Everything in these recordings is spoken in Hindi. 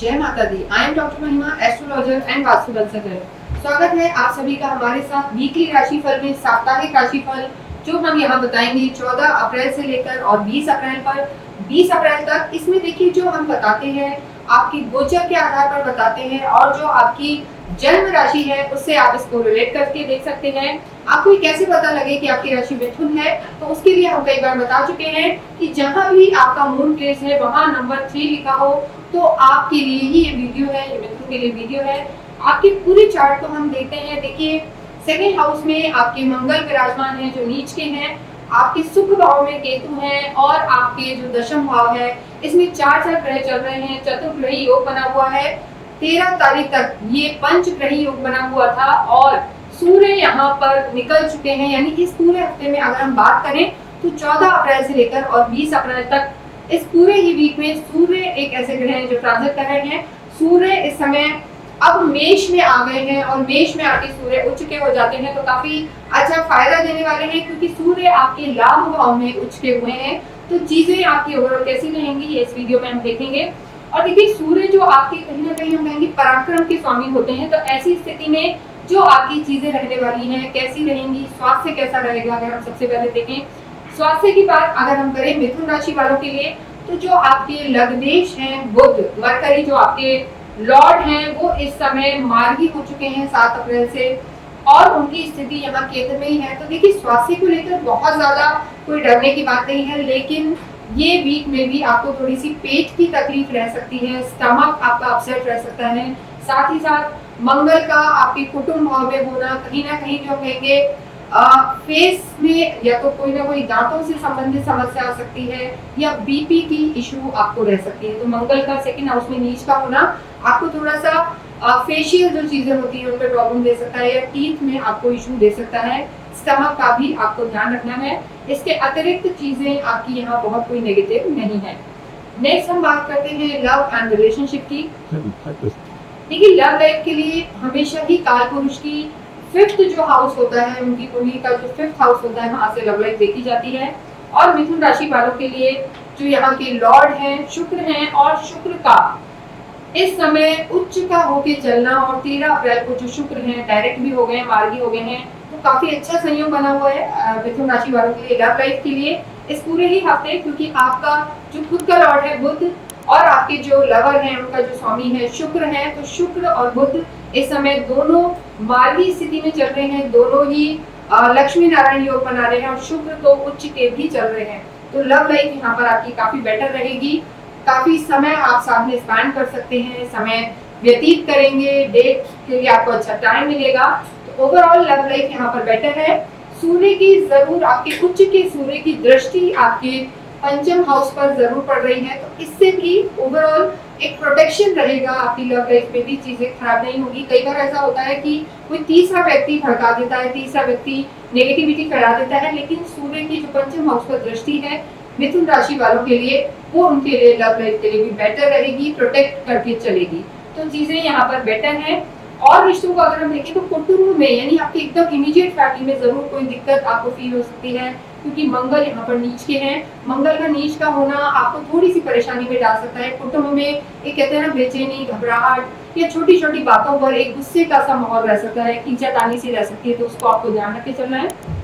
जय माता दी। आई एम डॉक्टर महिमा, एस्ट्रोलॉजर एंड वास्तु दर्शक। स्वागत है आप सभी का हमारे साथ वीकली राशिफल में। साप्ताहिक राशिफल जो हम यहाँ बताएंगे 14 अप्रैल से लेकर और 20 अप्रैल पर 20 अप्रैल तक। इसमें देखिए जो हम बताते हैं आपकी गोचर के आधार पर बताते हैं और जो आपकी जन्म राशि है उससे आप इसको रिलेट करके देख सकते हैं। आपको कैसे पता लगे कि आपकी राशि मिथुन है, तो उसके लिए हम कई बार बता चुके हैं कि जहां भी आपका मून प्लेस है वहां नंबर 3 लिखा हो तो आपके लिए ही ये वीडियो है, ये मिथुन के लिए वीडियो है। आपके पूरे चार्ट को हम देखते हैं। देखिए सेकेंड हाउस में आपके मंगल विराजमान है जो नीच के हैं, आपके सुख भाव में केतु है और आपके जो दशम भाव है इसमें चार ग्रह चल रहे हैं। चतुर्ग्रही योग बना हुआ है। 13 तारीख तक ये पंचग्रही योग बना हुआ था और सूर्य यहाँ पर निकल चुके हैं। यानी इस पूरे हफ्ते में अगर हम बात करें तो 14 अप्रैल से लेकर और 20 अप्रैल तक इस पूरे ही वीक में सूर्य एक ऐसे ग्रह हैं जो ट्रांजिट कर रहे हैं। सूर्य इस समय अब मेष में आ गए हैं और मेष में आके सूर्य उच्च के हो जाते हैं तो काफी अच्छा फायदा देने वाले हैं, क्योंकि सूर्य आपके लाभ भाव में उच्च के हुए हैं। तो चीजें आपकी ओवरऑल कैसी रहेंगी ये इस वीडियो में हम देखेंगे। और देखिए सूर्य जो आपके कहीं ना कहीं हम कहेंगे पराक्रम के स्वामी होते हैं, तो ऐसी स्थिति में जो आपकी चीजें रहने वाली हैं कैसी रहेंगी, स्वास्थ्य कैसा रहेगा। अगर हम सबसे पहले देखें स्वास्थ्य की बात अगर हम करें मिथुन राशि वालों के लिए, तो जो आपके लग्नेश हैं बुध मरकरी जो आपके लॉर्ड हैं वो इस समय मार्गी हो चुके हैं 7 अप्रैल से और उनकी स्थिति यहाँ केंद्र में ही है। तो देखिए स्वास्थ्य को लेकर बहुत ज्यादा कोई डरने की बात नहीं है, लेकिन ये वीक में भी आपको थोड़ी सी पेट की तकलीफ रह सकती है, स्टमक आपका अपसेट रह सकता है। साथ ही साथ मंगल का आपके कुटुंब भाव में होना कहीं ना कहीं जो कहेंगे फेस में या तो कोई ना कोई दांतों से संबंधित समस्या आ सकती है या बीपी की इशू आपको रह सकती है। तो मंगल का सेकंड हाउस में नीच का होना आपको थोड़ा सा फेशियल जो चीजें होती है उन पर प्रॉब्लम दे सकता है या टीथ में आपको इशू दे सकता है। स्टमक का भी आपको ध्यान रखना है। इसके अतिरिक्त चीजें आपकी यहाँ बहुत कोई नेगेटिव नहीं है। नेक्स्ट हम बात करते हैं लव एंड रिलेशनशिप की। देखिए लव लाइफ के लिए हमेशा ही काल पुरुष की 5th जो हाउस होता है उनकी कुंडली का जो 5th हाउस होता है वहां से लव लाइफ देखी जाती है। और मिथुन राशि वालों के लिए जो यहाँ के लॉर्ड हैं शुक्र हैं और शुक्र का इस समय उच्च का होके चलना और 13 अप्रैल को जो शुक्र हैं डायरेक्ट भी हो गए हैं, मार्गी हो गए हैं, तो काफी अच्छा संयोग बना हुआ है मिथुन राशि वालों के लिए लव लाइफ के लिए इस पूरे ही हफ्ते। क्योंकि आपका जो खुद का लॉर्ड है बुध और आपके जो लवर हैं उनका जो स्वामी है शुक्र है, तो शुक्र और बुध इस समय दोनों मार्गी स्थिति में चल रहे हैं, दोनों ही लक्ष्मी नारायण योग बना रहे हैं और शुक्र तो उच्च के भी चल रहे हैं। तो लव लाइफ यहाँ पर आपकी काफी बेटर रहेगी। काफी समय आप साथ में स्पेंड कर सकते हैं, समय व्यतीत करेंगे, डेट के लिए आपको अच्छा टाइम मिलेगा। तो ओवरऑल लव लाइफ यहाँ पर बेटर है। सूर्य की जरूर आपके उच्च के सूर्य की दृष्टि आपके पंचम हाउस पर जरूर पड़ रही है, तो इससे भी ओवरऑल एक प्रोटेक्शन रहेगा। आपकी लव लाइफ में भी चीजें खराब नहीं होगी। कई बार ऐसा होता है कि कोई तीसरा व्यक्ति भड़का देता है, तीसरा व्यक्ति नेगेटिविटी फैला देता है, लेकिन सूर्य की जो पंचम हाउस पर दृष्टि है मिथुन राशि वालों के लिए वो उनके लिए लव लाइफ के लिए भी बेटर रहेगी, प्रोटेक्ट करके चलेगी। तो चीजें यहाँ पर बेटर हैं। और रिश्तों को अगर हम देखें तो कुटुंब में यानी आपके एकदम इमीडिएट फैमिली में जरूर कोई दिक्कत आपको फील हो सकती है, क्योंकि मंगल यहाँ पर नीच के हैं। मंगल का नीच का होना आपको थोड़ी सी परेशानी में डाल सकता है। कुटुंब में एक कहते हैं ना बेचैनी, घबराहट या छोटी छोटी बातों पर एक गुस्से का सा माहौल रह सकता है, खींचातानी सी रह सकती है, तो उसको आपको ध्यान रख के चलना है।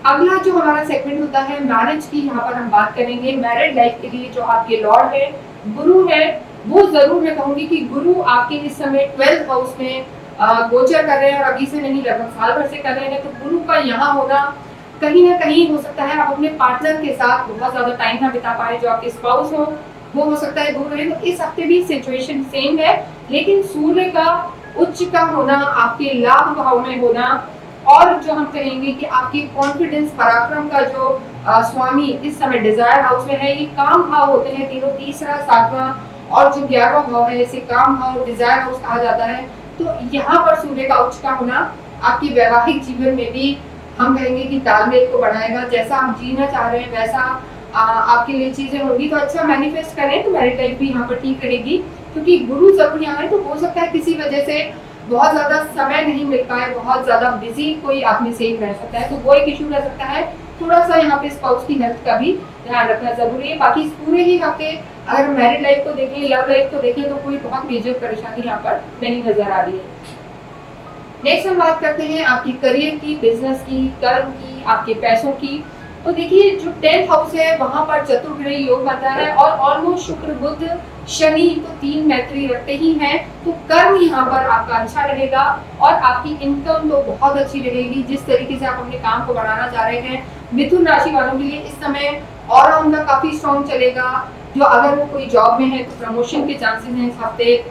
अगला जो हमारा सेगमेंट होता है मैरिज की, यहाँ पर हम बात करेंगे मैरिड लाइफ के लिए जो आपके लॉर्ड है गुरु है, वो जरूर मैं कहूंगी कि गुरु आपके इस समय 12th हाउस में गोचर कर रहे हैं और अभी से नहीं लगभग साल भर से कर रहे हैं। तो गुरु का यहाँ होना कहीं ना कहीं हो सकता है आप अपने पार्टनर के साथ बहुत ज्यादा टाइम ना बिता पाए, जो आपके स्पाउस हो सकता है दूर रहे। तो इस हफ्ते भी सिचुएशन सेम है, लेकिन सूर्य का उच्च का होना, आपके लाभ भाव में होना और जो हम कहेंगे कि आपकी कॉन्फिडेंस पराक्रम का जो स्वामी इस समय डिजायर हाउस में है, ये काम भाव होते हैं तीनों, तीसरा 7वां और जो 11वां भाव है इसे काम भाव डिजायर हाउस कहा जाता है। तो यहाँ पर सूर्य का उच्च का होना आपकी वैवाहिक जीवन में भी हम कहेंगे कि तालमेल को बढ़ाएगा। जैसा आप जीना चाह रहे हैं वैसा आपके लिए चीजें होंगी, तो अच्छा मैनिफेस्ट करें तो मैरिड लाइफ भी यहाँ पर ठीक रहेगी। क्योंकि गुरु जरूर यहाँ है, तो हो सकता है किसी वजह से बहुत ज्यादा समय नहीं मिल पाए, बहुत ज्यादा बिजी कोई आप में से रह सकता है, तो वो एक इशू रह सकता है। थोड़ा सा यहाँ पे स्पाउस की हेल्थ का भी ध्यान रखना जरूरी है। बाकी इस पूरे ही हफ्ते अगर मैरिड लाइफ को देखें, लव लाइफ को देखें, तो कोई बहुत मेजर परेशानी यहाँ पर नहीं नजर आ रही है। नेक्स्ट हम बात करते हैं आपकी करियर की, बिजनेस की, कर्म की, आपके पैसों की। तो देखिए जो 10th हाउस है वहां पर चतुर्ग्रह योग बन रहा है और ऑलमोस्ट शुक्र बुध शनि तो 3 मैत्री रखते ही हैं। तो कर्म यहाँ पर आपका अच्छा रहेगा और आपकी इनकम तो बहुत अच्छी रहेगी। जिस तरीके से आप अपने काम को बढ़ाना चाह रहे हैं, मिथुन राशि वालों के लिए इस समय ऑलराउंडर काफी स्ट्रॉन्ग चलेगा। जो अगर वो कोई जॉब में है तो प्रमोशन के चांसेस हैं इस हफ्ते,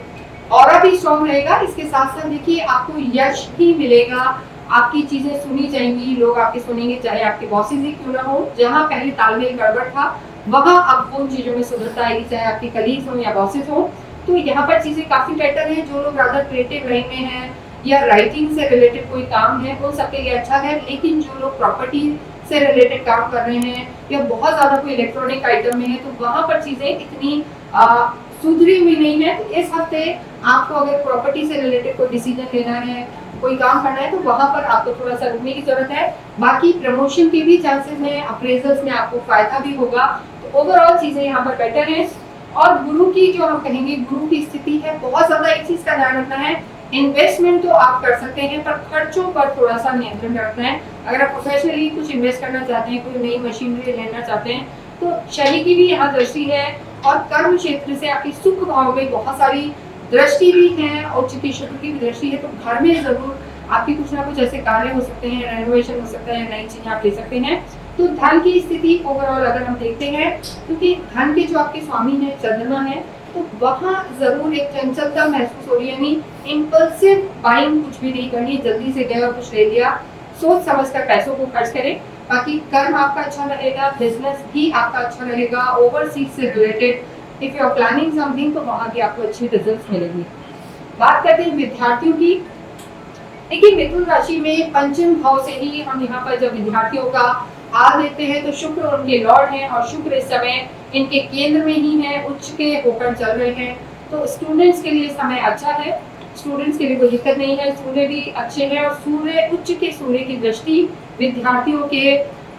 और भी स्ट्रॉन्ग रहेगा। इसके साथ साथ देखिए आपको यश भी मिलेगा, आपकी चीजें सुनी जाएंगी, लोग आपके सुनेंगे, चाहे आपके बॉसेस ही क्यों ना हो। जहां पहले तालमेल गड़बड़ था वहां अब उन चीजों में सुधरता आएगी, चाहे आपके कलीग्स हो या बॉसेस हो। तो यहाँ पर चीजें काफी बेटर है। जो लोग ज्यादा क्रिएटिव लाइन में हैं या राइटिंग से रिलेटेड कोई काम है उन सबके लिए अच्छा है। लेकिन जो लोग प्रॉपर्टी से रिलेटेड काम कर रहे हैं या बहुत ज्यादा कोई इलेक्ट्रॉनिक आइटम में है तो वहां पर चीजें इतनी सुधरी हुई नहीं है। तो इस हफ्ते आपको अगर प्रॉपर्टी से रिलेटेड कोई डिसीजन लेना है, कोई काम करना है, तो वहां पर आपको थोड़ा सा रुकने की जरूरत है। बाकी प्रमोशन के भी चांसेस हैं, अप्रेजल्स में आपको फायदा भी होगा। तो ओवरऑल चीजें यहाँ पर बेटर है। और गुरु की जो हम कहेंगे गुरु की स्थिति है, बहुत ज्यादा एक चीज का ध्यान रखना है, इन्वेस्टमेंट तो आप कर सकते हैं पर खर्चों पर थोड़ा सा नियंत्रण रखना है। अगर आप प्रोफेशनली कुछ इन्वेस्ट करना चाहते हैं, कोई नई मशीनरी लेना चाहते हैं, तो शनि की भी यहाँ दृष्टि है और कर्म क्षेत्र से आपकी सुख भाव में बहुत सारी दृष्टि भी है और उच्च शत्रु की भी दृष्टि है। तो घर में जरूर आपकी कुछ ना कुछ ऐसे कार्य हो सकते हैं, रेनोवेशन हो सकता है, नई चीजें आप ले सकते हैं। तो धन की स्थिति ओवरऑल अगर हम देखते हैं, क्योंकि धन के जो आपके स्वामी है चंद्रमा है, तो वहां जरूर एक चंचलता महसूस हो रही है। यानी इम्पल्सिव बाइंग कुछ भी नहीं करनी, जल्दी से गए और कुछ ले लिया, सोच समझ कर पैसों को खर्च करें। बाकी कर्म आपका अच्छा रहेगा, बिजनेस भी आपका अच्छा रहेगा, ओवरसीज से related if you are planning something तो वहां की आपको अच्छी रिजल्ट्स मिलेंगी। बात करते हैं विद्यार्थियों की। देखिए मिथुन राशि में पंचम भाव से ही हम यहाँ पर जब विद्यार्थियों का हाल देते हैं तो शुक्र उनके लॉर्ड हैं और शुक्र इस समय इनके केंद्र में ही है, उच्च के होकर चल रहे हैं। तो स्टूडेंट्स के लिए समय अच्छा है, स्टूडेंट्स के लिए कोई दिक्कत नहीं है, सूर्य भी अच्छे हैं और सूर्य उच्च के सूर्य की दृष्टि विद्यार्थियों के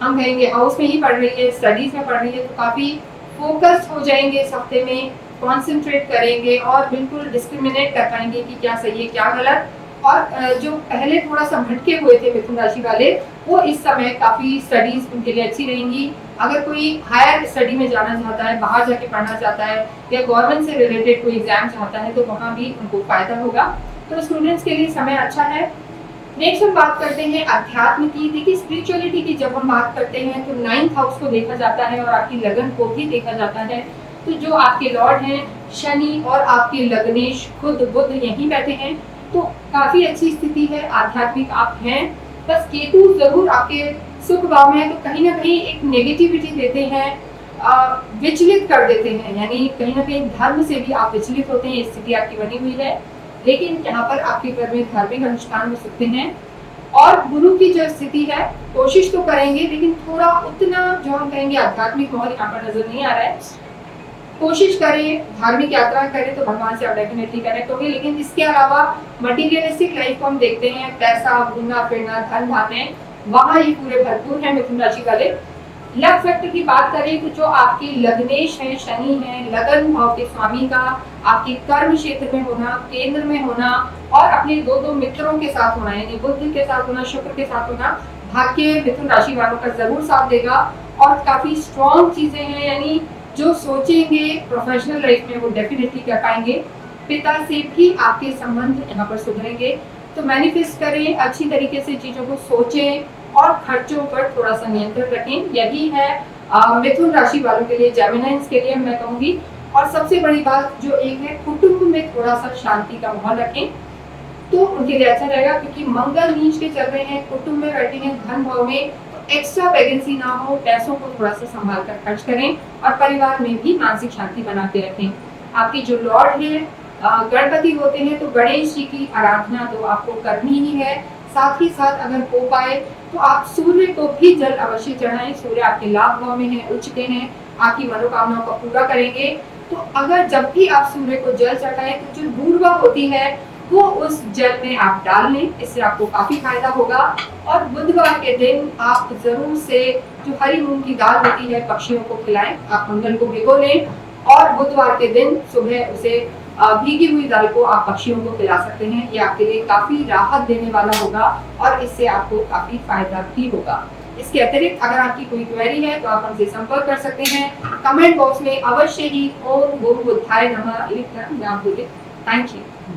हम कहेंगे हाउस में ही पढ़ रही है, स्टडीज में पढ़ रही है। तो काफी फोकस्ड हो जाएंगे इस हफ्ते में, कॉन्सेंट्रेट करेंगे और बिल्कुल डिस्क्रिमिनेट कर पाएंगे कि क्या सही है क्या गलत। और जो पहले थोड़ा सा भटके हुए थे मिथुन राशि वाले, वो इस समय काफी स्टडीज उनके लिए अच्छी रहेंगी। अगर कोई हायर स्टडी में जाना चाहता है, बाहर जाके पढ़ना चाहता है या गवर्नमेंट से रिलेटेड कोई एग्जाम चाहता है तो वहाँ भी उनको फायदा होगा। तो स्टूडेंट्स के लिए समय अच्छा है। नेक्स्ट हम बात करते हैं अध्यात्म की। देखिए स्पिरिचुअलिटी की जब हम बात करते हैं तो 9th हाउस को देखा जाता है और आपकी लगन को भी देखा जाता है। तो जो आपके लॉर्ड हैं शनि और आपके लग्नेश खुद बुध यहीं बैठे हैं, तो काफी अच्छी स्थिति है, आध्यात्मिक आप हैं। बस केतु जरूर आपके सुख भाव में है तो कहीं ना कहीं एक नेगेटिविटी देते हैं, विचलित कर देते हैं, यानी कहीं ना कहीं धर्म से भी आप विचलित होते हैं, स्थिति आपकी बनी हुई है। लेकिन यहाँ पर आपके घर में धार्मिक अनुष्ठान हो सकते हैं। और गुरु की जो स्थिति है कोशिश तो करेंगे लेकिन थोड़ा उतना जो हम कहेंगे आध्यात्मिक माहौल यहाँ पर नजर नहीं आ रहा है। कोशिश करें, धार्मिक यात्रा करें तो भगवान से आप डेफिनेटली कनेक्ट होंगे। लेकिन इसके अलावा मटीरियलिस्टिक लाइफ को हम देखते हैं, पैसा, घूमना फिरना, धन धान्य, वहां ये पूरे भरपूर है मिथुन राशि वाले। लक फैक्टर की बात करें तो जो आपके लग्नेश है, शनि है, लगन भाव के स्वामी का आपके कर्म क्षेत्र में होना, केंद्र में होना और अपने दो मित्रों के साथ होना, यानी बुध के साथ होना, शुक्र के साथ होना, भाग्य मिथुन राशि वालों का जरूर साथ देगा। और काफी स्ट्रॉन्ग चीजें हैं, यानी जो सोचेंगे प्रोफेशनल लाइफ में वो डेफिनेटली कर पाएंगे। पिता से भी आपके संबंध यहाँ पर सुधरेंगे। तो मैनिफेस्ट करें, अच्छी तरीके से चीजों को सोचें और खर्चों पर थोड़ा सा नियंत्रण रखें। यही है मिथुन राशि वालों के लिए, जेमिनाइज के लिए मैं कहूंगी। और सबसे बड़ी बात जो एक है, कुटुंब में थोड़ा सा शांति का माहौल रखें तो उनके लिए अच्छा रहेगा, क्योंकि मंगल नीच के चल रहे हैं, कुटुंब में बैठे हैं, धन भाव में, एक्स्ट्रा वैकेंसी ना हो, पैसों को थोड़ा सा संभाल कर खर्च करें और परिवार में भी मानसिक शांति बना के रखें। आपके जो लॉर्ड है गणपति होते हैं तो गणेश जी की आराधना तो आपको करनी ही है। साथ ही साथ अगर हो पाए तो आप सूर्य को भी जल अवश्य चढ़ाएं। सूर्य आपके लाभ भाव में है, उच्च के हैं, आपकी मनोकामनाओं को पूरा करेंगे। तो अगर जब भी आप सूर्य को जल चढ़ाएं तो जो दूर्वा होती है वो उस जल में आप डाल लें, इससे आपको काफी फायदा होगा। और बुधवार के दिन आप जरूर से जो हरी मूंग की दाल होती है पक्षियों को खिलाएं, आप मंगल को भिगो लें और बुधवार के दिन सुबह उसे भीगी हुई दाल को आप पक्षियों को खिला सकते हैं। ये आपके लिए काफी राहत देने वाला होगा और इससे आपको काफी फायदा भी होगा। इसके अतिरिक्त अगर आपकी कोई क्वेरी है तो आप हमसे संपर्क कर सकते हैं। कमेंट बॉक्स में अवश्य ही ओम गुरु बुद्धाय नमः लिखकर ना भूलें। Thank you.